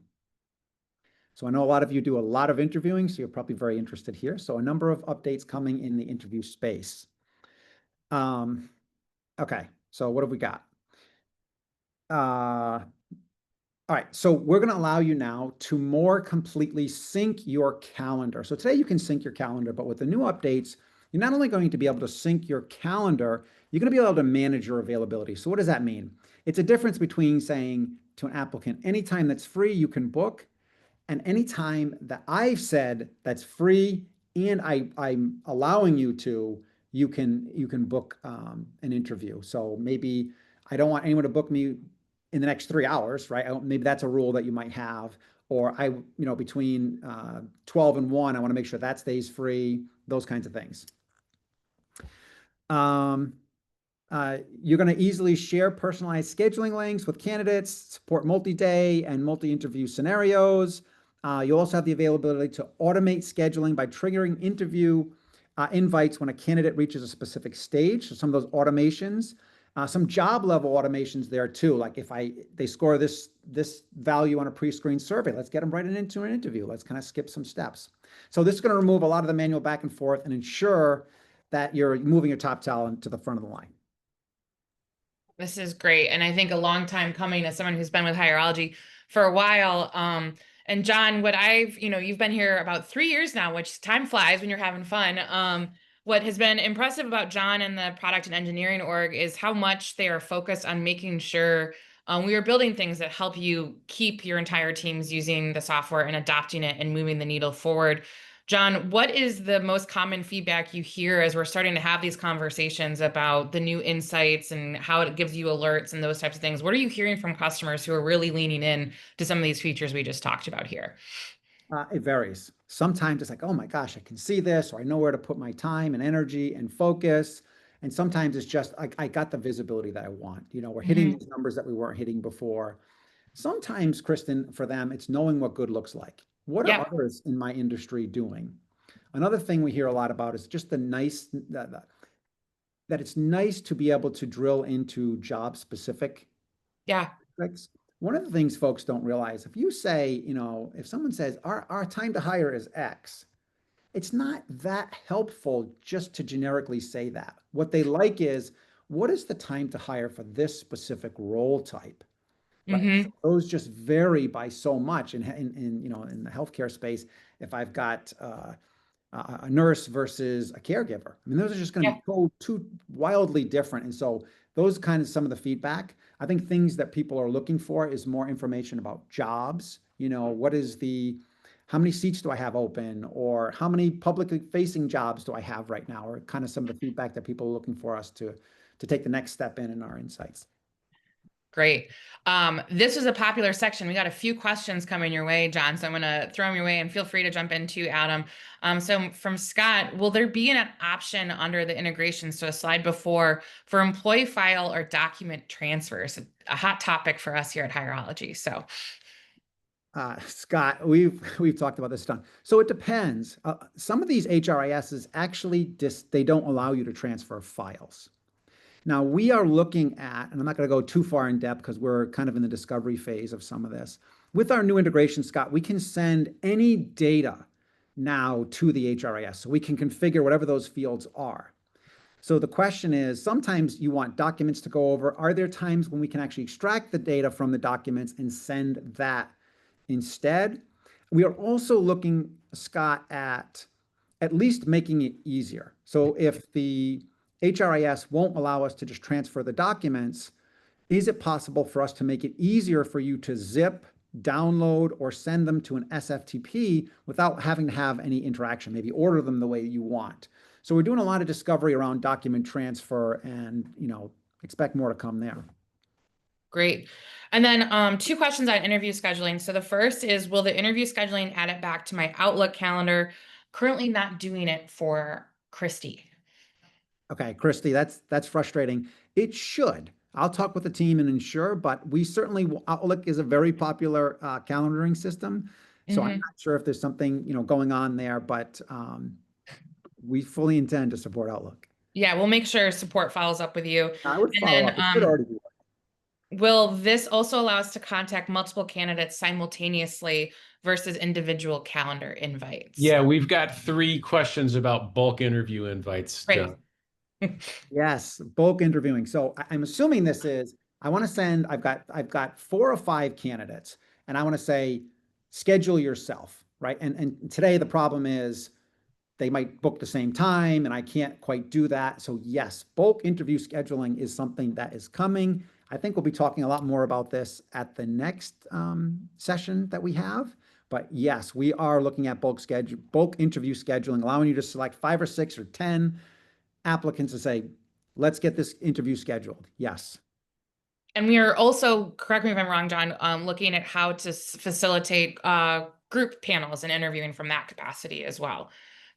So I know a lot of you do a lot of interviewing, so you're probably very interested here. So a number of updates coming in the interview space. Okay, so what have we got? All right, so we're going to allow you now to more completely sync your calendar. So today you can sync your calendar, but with the new updates, you're not only going to be able to sync your calendar, you're going to be able to manage your availability. So what does that mean? It's a difference between saying to an applicant, anytime that's free, you can book, and anytime that I've said that's free and I'm allowing you to, you can book an interview. So maybe I don't want anyone to book me in the next 3 hours, right? Maybe that's a rule that you might have. Or between 12 and 1, I want to make sure that stays free, those kinds of things. You're going to easily share personalized scheduling links with candidates, support multi-day and multi-interview scenarios. You also have the availability to automate scheduling by triggering interview invites when a candidate reaches a specific stage. So some of those automations, some job level automations there too. Like if they score this value on a pre-screen survey, let's get them right into an interview. Let's kind of skip some steps. So this is going to remove a lot of the manual back and forth and ensure that you're moving your top talent to the front of the line. This is great. And I think a long time coming as someone who's been with Hireology for a while. And John, what you've been here about 3 years now, which time flies when you're having fun. What has been impressive about John and the product and engineering org is how much they are focused on making sure we are building things that help you keep your entire teams using the software and adopting it and moving the needle forward. John, what is the most common feedback you hear as we're starting to have these conversations about the new insights and how it gives you alerts and those types of things? What are you hearing from customers who are really leaning in to some of these features we just talked about here? It varies. Sometimes it's like, oh my gosh, I can see this, or I know where to put my time and energy and focus. And sometimes it's just, I got the visibility that I want. We're hitting these numbers that we weren't hitting before. Sometimes, Kristen, for them, it's knowing what good looks like. What are Yeah. others in my industry doing? Another thing we hear a lot about is just that it's nice to be able to drill into job specific Yeah. metrics. One of the things folks don't realize, if you say, if someone says our time to hire is X, it's not that helpful just to generically say that. What they like is, what is the time to hire for this specific role type? Right. Mm-hmm. Those just vary by so much. In the healthcare space, if I've got a nurse versus a caregiver, I mean, those are just going to Yeah. be too wildly different. And so those kind of some of the feedback, I think things that people are looking for is more information about jobs. How many seats do I have open, or how many publicly facing jobs do I have right now, or kind of some of the feedback that people are looking for us to take the next step in our insights. Great. This was a popular section. We got a few questions coming your way, John, so I'm going to throw them your way and feel free to jump in too, Adam. So from Scott, will there be an option under the integration, so a slide before, for employee file or document transfers? A hot topic for us here at Hireology. So Scott, we've talked about this a ton. So it depends. Some of these HRISs actually they don't allow you to transfer files. Now we are looking at, and I'm not going to go too far in depth because we're kind of in the discovery phase of some of this. With our new integration, Scott, we can send any data now to the HRIS. So we can configure whatever those fields are. So the question is, sometimes you want documents to go over. Are there times when we can actually extract the data from the documents and send that instead? We are also looking, Scott, at least making it easier. So if the HRIS won't allow us to just transfer the documents, is it possible for us to make it easier for you to zip, download, or send them to an SFTP without having to have any interaction, maybe order them the way you want? So we're doing a lot of discovery around document transfer, and expect more to come there. great. And then 2 questions on interview scheduling. So the first is, will the interview scheduling add it back to my Outlook calendar? Currently not doing it for Christy. Okay, Christy, that's frustrating. It should. I'll talk with the team and ensure, but we certainly, Outlook is a very popular calendaring system. So I'm not sure if there's something going on there, but we fully intend to support Outlook. Yeah, we'll make sure support follows up with you. I would And follow then up. It should already be. will this also allow us to contact multiple candidates simultaneously versus individual calendar invites? Yeah, we've got 3 questions about bulk interview invites, Great. John. Yes, bulk interviewing. So I'm assuming this is, I want to send, I've got 4 or 5 candidates, and I want to say, schedule yourself, right? And today the problem is they might book the same time, and I can't quite do that. So yes, bulk interview scheduling is something that is coming. I think we'll be talking a lot more about this at the next session that we have. But yes, we are looking at bulk interview scheduling, allowing you to select 5 or 6 or 10 applicants and say, let's get this interview scheduled. Yes. And we are also, correct me if I'm wrong, John, looking at how to facilitate group panels and interviewing from that capacity as well,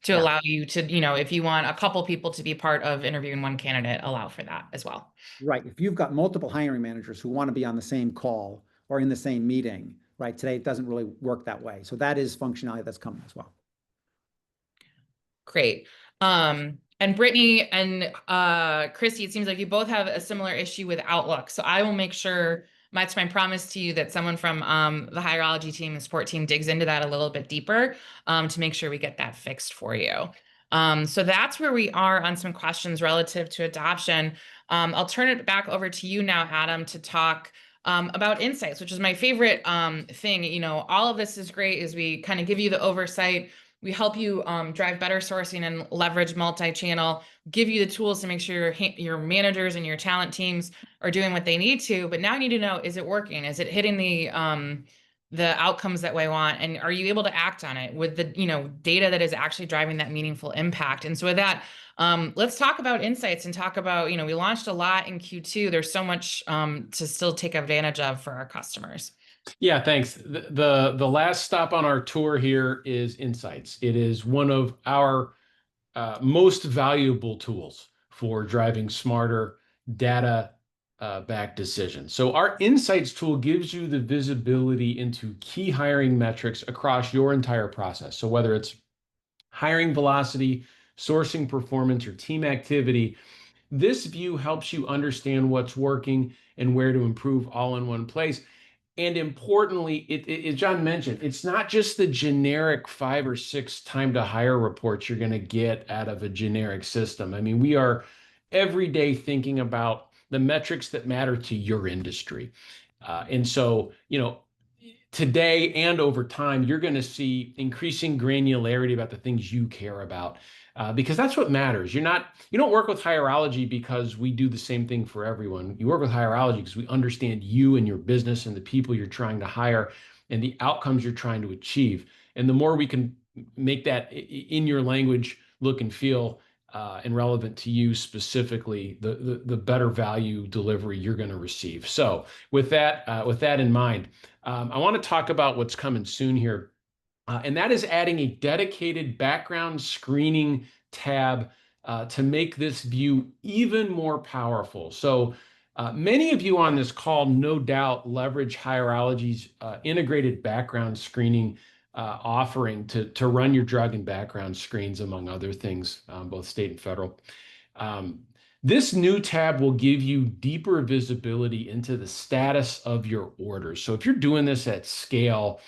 to allow you to, if you want a couple people to be part of interviewing one candidate, allow for that as well. Right. If you've got multiple hiring managers who want to be on the same call or in the same meeting, right? Today, it doesn't really work that way. So that is functionality that's coming as well. Great. And Brittany and Christy, it seems like you both have a similar issue with Outlook. So I will make sure that's my promise to you that someone from the Hireology team and support team digs into that a little bit deeper to make sure we get that fixed for you. So that's where we are on some questions relative to adoption. I'll turn it back over to you now, Adam, to talk about insights, which is my favorite thing. You know, all of this is great as we kind of give you the oversight. We help you drive better sourcing and leverage multi-channel, give you the tools to make sure your managers and your talent teams are doing what they need to. But now you need to know, is it working? Is it hitting the outcomes that we want? And are you able to act on it with the data that is actually driving that meaningful impact? And so with that, let's talk about insights and talk about, we launched a lot in Q2. There's so much to still take advantage of for our customers. Yeah, thanks. The last stop on our tour here is Insights. It is one of our most valuable tools for driving smarter data backed decisions. So our Insights tool gives you the visibility into key hiring metrics across your entire process. So whether it's hiring velocity, sourcing performance, or team activity, this view helps you understand what's working and where to improve all in one place. And importantly, as John mentioned, it's not just the generic 5 or 6 time to hire reports you're going to get out of a generic system. I mean, we are every day thinking about the metrics that matter to your industry. And so, today and over time, you're going to see increasing granularity about the things you care about. Because that's what matters. You don't work with Hireology because we do the same thing for everyone. You work with Hireology because we understand you and your business and the people you're trying to hire and the outcomes you're trying to achieve. And the more we can make that in your language, look and feel and relevant to you specifically, the better value delivery you're going to receive. So with that in mind, I want to talk about what's coming soon here. And that is adding a dedicated background screening tab to make this view even more powerful. So many of you on this call no doubt leverage Hireology's integrated background screening offering to run your drug and background screens, among other things, both state and federal. This new tab will give you deeper visibility into the status of your orders. So if you're doing this at scale,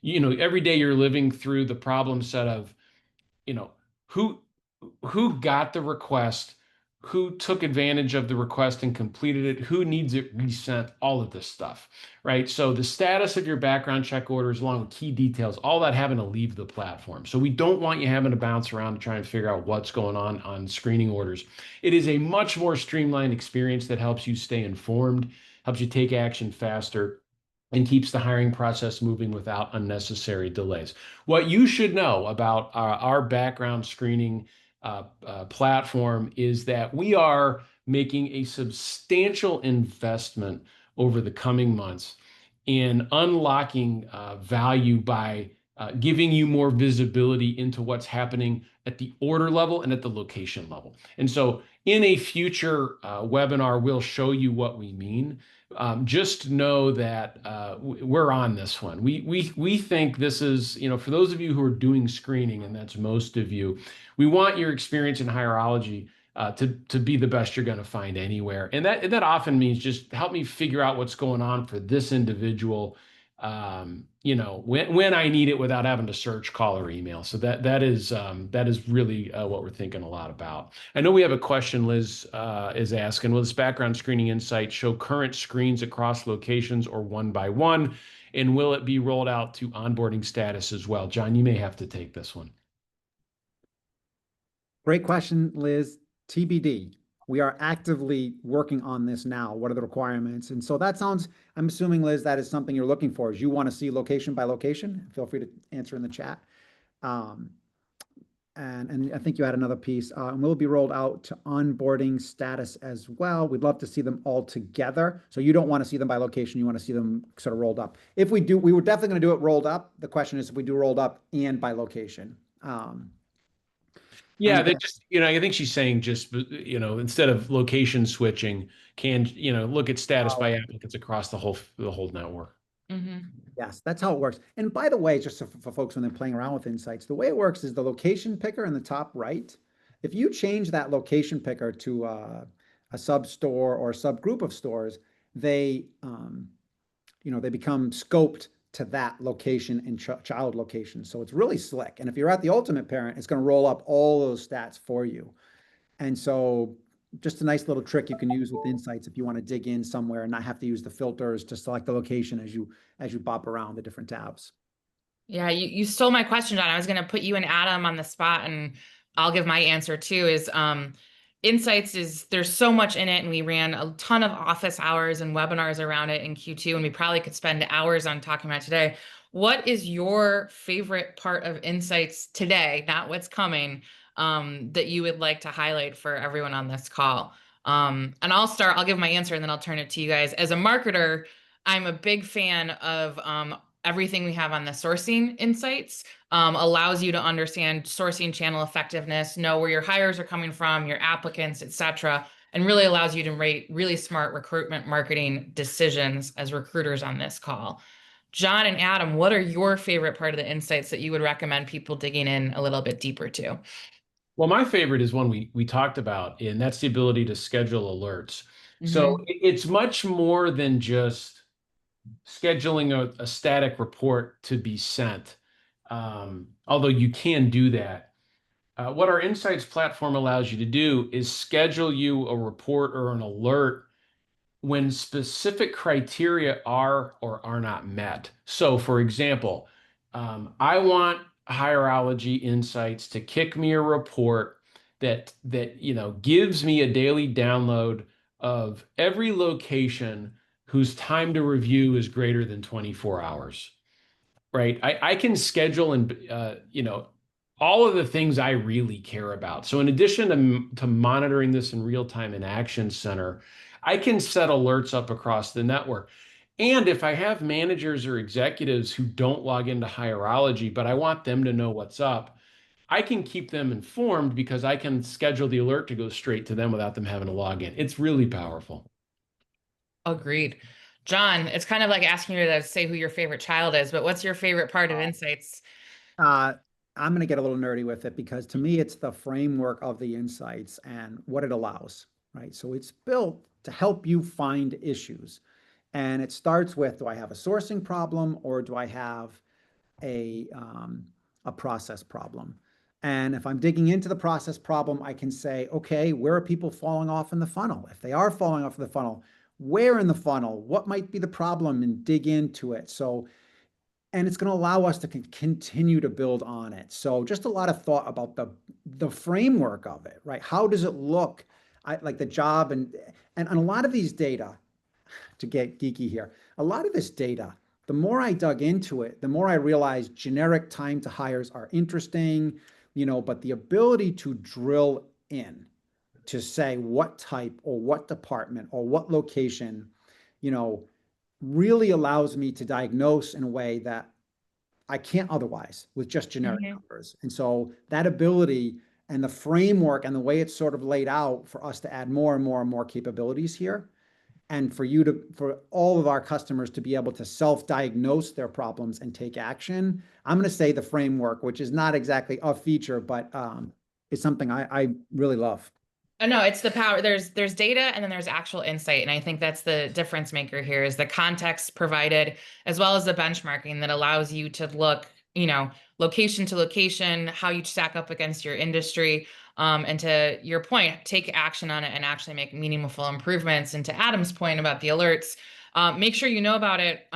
every day you're living through the problem set of, who got the request, who took advantage of the request and completed it, who needs it resent, all of this stuff, right? So the status of your background check orders along with key details, all that having to leave the platform. So we don't want you having to bounce around to try and figure out what's going on screening orders. It is a much more streamlined experience that helps you stay informed, helps you take action faster, and keeps the hiring process moving without unnecessary delays. What you should know about our background screening platform is that we are making a substantial investment over the coming months in unlocking value by giving you more visibility into what's happening at the order level and at the location level. And so in a future webinar, we'll show you what we mean. Just know that we're on this one. We think this is, for those of you who are doing screening, and that's most of you, we want your experience in Hireology to be the best you're going to find anywhere. And that often means just help me figure out what's going on for this individual, when I need it without having to search, call, or email. So that is really what we're thinking a lot about. I know we have a question. Liz is asking, will this background screening insight show current screens across locations or one by one? And will it be rolled out to onboarding status as well? John, you may have to take this one. Great question, Liz. TBD. We are actively working on this now. What are the requirements? And so that sounds, I'm assuming, Liz, that is something you're looking for, is you want to see location by location. Feel free to answer in the chat. And I think you had another piece. And will be rolled out to onboarding status as well. We'd love to see them all together. So you don't want to see them by location. You want to see them sort of rolled up. If we do, we were definitely going to do it rolled up. The question is if we do rolled up and by location. Yeah, they just, I think she's saying just, instead of location switching, look at status by applicants across the whole network. Mhm. Yes, that's how it works. And by the way, just so for folks when they're playing around with insights, the way it works is the location picker in the top right. If you change that location picker to a sub store or a subgroup of stores, they they become scoped to that location and child location. So it's really slick. And if you're at the ultimate parent, it's going to roll up all those stats for you. And so just a nice little trick you can use with insights if you want to dig in somewhere and not have to use the filters to select the location as you bop around the different tabs. Yeah, you stole my question, John. I was going to put you and Adam on the spot, and I'll give my answer too. Is Insights is there's so much in it, and we ran a ton of office hours and webinars around it in Q2, and we probably could spend hours on talking about it today. What is your favorite part of Insights today, not what's coming, that you would like to highlight for everyone on this call? And I'll give my answer, and then I'll turn it to you guys. As a marketer, I'm a big fan of everything we have on the sourcing insights. Allows you to understand sourcing channel effectiveness, know where your hires are coming from, your applicants, et cetera, and really allows you to make really smart recruitment marketing decisions as recruiters on this call. John and Adam, what are your favorite part of the insights that you would recommend people digging in a little bit deeper to? Well, my favorite is one we talked about, and that's the ability to schedule alerts. So Mhm. it's much more than just scheduling a static report to be sent, although you can do that. What our Insights platform allows you to do is schedule you a report or an alert when specific criteria are or are not met. So, for example, I want Hireology Insights to kick me a report that gives me a daily download of every location whose time to review is greater than 24 hours. Right. I can schedule and all of the things I really care about. So in addition to monitoring this in real time in Action Center, I can set alerts up across the network. And if I have managers or executives who don't log into Hireology, but I want them to know what's up, I can keep them informed because I can schedule the alert to go straight to them without them having to log in. It's really powerful. Agreed. John, it's kind of like asking you to say who your favorite child is, but what's your favorite part of Insights? Uh, I'm going to get a little nerdy with it because to me, it's the framework of the insights and what it allows, right? So it's built to help you find issues. And it starts with, do I have a sourcing problem or do I have a process problem? And if I'm digging into the process problem, I can say, okay, where are people falling off in the funnel? If they are falling off in the funnel, where in the funnel? What might be the problem? And dig into it. So and it's going to allow us to continue to build on it. So just a lot of thought about the framework of it, right? How does it look? Like the job and a lot of these data, to get geeky here, a lot of this data, the more I dug into it, the more I realized generic time to hires are interesting, but the ability to drill in to say what type or what department or what location, you know, really allows me to diagnose in a way that I can't otherwise with just generic Mhm. numbers. And so that ability and the framework and the way it's sort of laid out for us to add more and more and more capabilities here, and for all of our customers to be able to self-diagnose their problems and take action. I'm going to say the framework, which is not exactly a feature, but it's something I really love. No, it's the power. There's data and then there's actual insight. And I think that's the difference maker here is the context provided as well as the benchmarking that allows you to look, location to location, how you stack up against your industry. And to your point, take action on it and actually make meaningful improvements. And to Adam's point about the alerts, make sure you know about it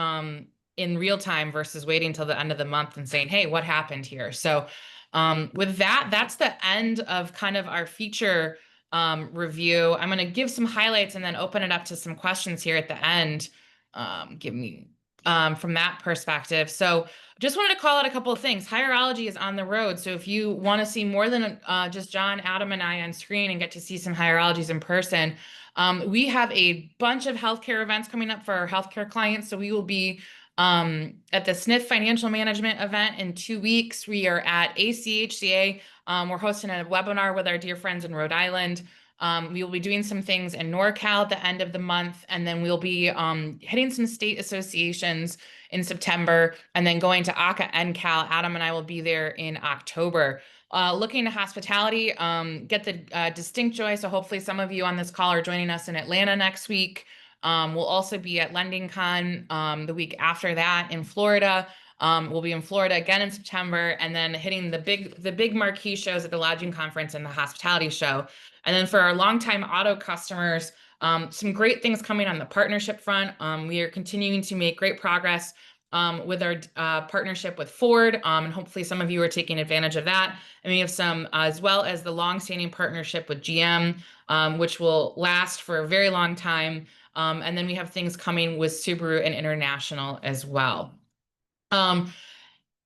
in real time versus waiting until the end of the month and saying, hey, what happened here? So with that, that's the end of kind of our feature review. I'm going to give some highlights and then open it up to some questions here at the end. Give me from that perspective. So just wanted to call out a couple of things. Hireology is on the road. So if you want to see more than just John, Adam, and I on screen and get to see some Hireologies in person, we have a bunch of healthcare events coming up for our healthcare clients. So we will be at the SNF Financial Management event in 2 weeks. We are at ACHCA. We're hosting a webinar with our dear friends in Rhode Island. We will be doing some things in NorCal at the end of the month, and then we'll be hitting some state associations in September, and then going to ACA NCal. Adam and I will be there in October. Looking to hospitality, get the distinct joy. So hopefully some of you on this call are joining us in Atlanta next week. We'll also be at LendingCon the week after that in Florida. We'll be in Florida again in September, and then hitting the big marquee shows at the Lodging Conference and the Hospitality Show. And then for our longtime auto customers, some great things coming on the partnership front. We are continuing to make great progress with our partnership with Ford, and hopefully some of you are taking advantage of that. And we have some, as well as the longstanding partnership with GM, which will last for a very long time. And then we have things coming with Subaru and International as well.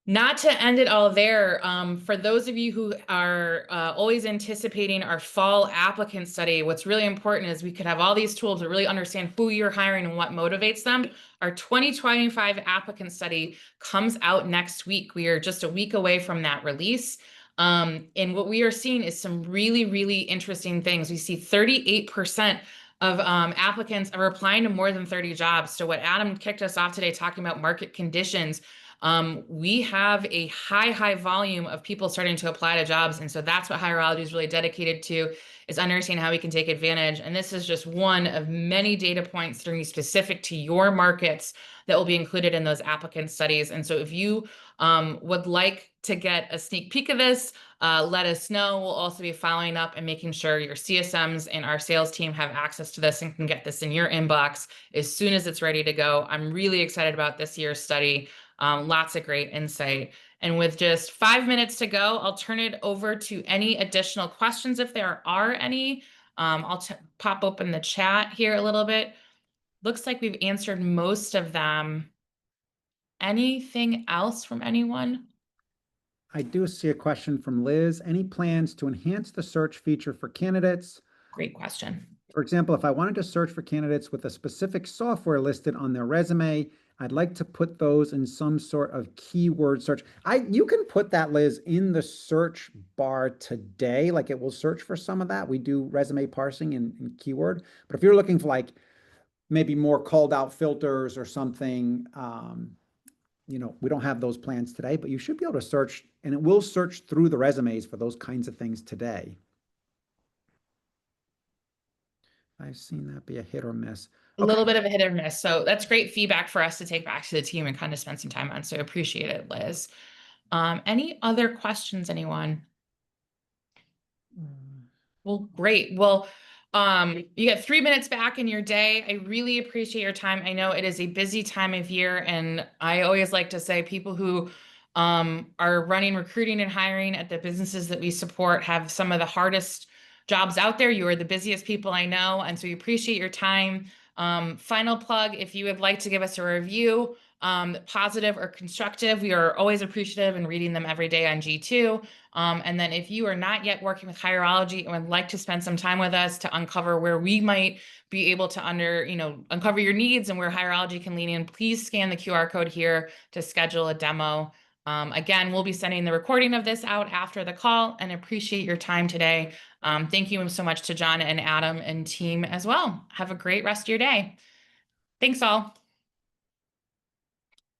Not to end it all there, for those of you who are always anticipating our fall applicant study, what's really important is we could have all these tools to really understand who you're hiring and what motivates them. Our 2025 applicant study comes out next week. We are just a week away from that release. And what we are seeing is some really, really interesting things. We see 38% of applicants are applying to more than 30 jobs. So what Adam kicked us off today talking about market conditions, we have a high volume of people starting to apply to jobs. And so that's what Hireology is really dedicated to, is understanding how we can take advantage. And this is just one of many data points that are specific to your markets that will be included in those applicant studies. And so if you would like to get a sneak peek of this, let us know. We'll also be following up and making sure your CSMs and our sales team have access to this and can get this in your inbox as soon as it's ready to go. I'm really excited about this year's study. Lots of great insight. And with just 5 minutes to go, I'll turn it over to any additional questions if there are any. I'll pop open the chat here a little bit. Looks like we've answered most of them. Anything else from anyone? I do see a question from Liz. Any plans to enhance the search feature for candidates? Great question. For example, if I wanted to search for candidates with a specific software listed on their resume, I'd like to put those in some sort of keyword search. You can put that, Liz, in the search bar today. Like, it will search for some of that. We do resume parsing in keyword. But if you're looking for like maybe more called out filters or something, we don't have those plans today, but you should be able to search, and it will search through the resumes for those kinds of things today. I've seen that be a hit or miss. A little bit of a hit or miss. So that's great feedback for us to take back to the team and kind of spend some time on. So appreciate it, Liz. Any other questions, anyone? Well, great. Well, you get 3 minutes back in your day. I really appreciate your time. I know it is a busy time of year, and I always like to say people who are running recruiting and hiring at the businesses that we support have some of the hardest jobs out there. You are the busiest people I know, and so we appreciate your time. Final plug, if you would like to give us a review, positive or constructive, we are always appreciative and reading them every day on G2. And then if you are not yet working with Hireology and would like to spend some time with us to uncover where we might be able to uncover your needs and where Hireology can lean in, please scan the QR code here to schedule a demo. Again, we'll be sending the recording of this out after the call, and appreciate your time today. Thank you so much to John and Adam and team as well. Have a great rest of your day. Thanks all.